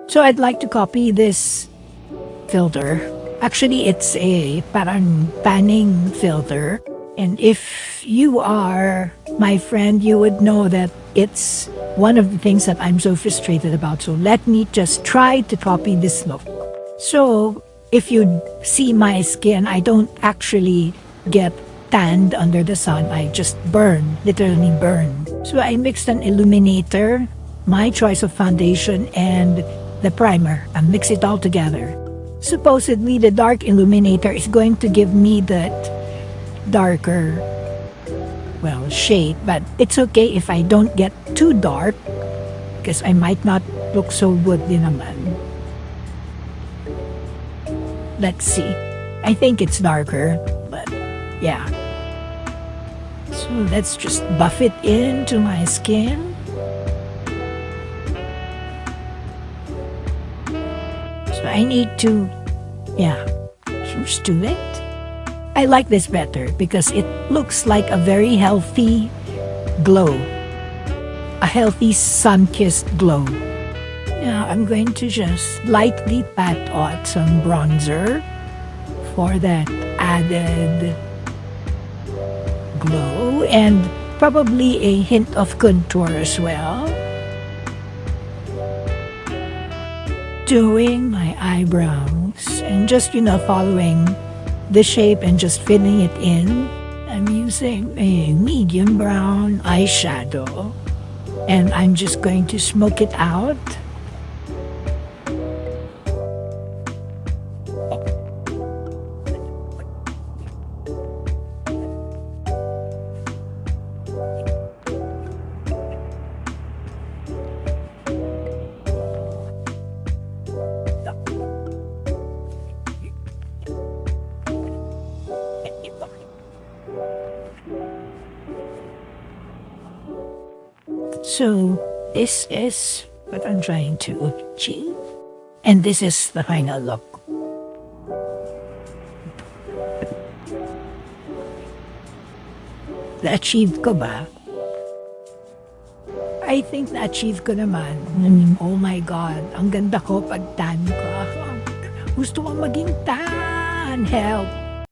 So I'd like to copy this filter. Actually, it's a parang panning filter. And if you are my friend, you would know that it's one of the things that I'm so frustrated about. So let me just try to copy this look. So if you see my skin, I don't actually get tanned under the sun. I just burn, literally burn. So I mixed an illuminator, my choice of foundation, and the primer. I mix it all together. Supposedly, the dark illuminator is going to give me that darker, well, shade. But it's okay if I don't get too dark because I might not look so good din naman. Let's see. I think it's darker, but yeah. So let's just buff it into my skin. So I need to, just do it. I like this better because it looks like a very healthy glow. A healthy sun-kissed glow. Now I'm going to just lightly pat on some bronzer for that added glow, and probably a hint of contour as well. Doing my eyebrows and just, following the shape and just filling it in. I'm using a medium brown eyeshadow and I'm just going to smoke it out. So this is what I'm trying to achieve. And this is the final look. Na-achieve ko ba? I think na-achieve ko naman. Oh my God, ang ganda ko pag tan ko. Gusto ko maging tan. Help!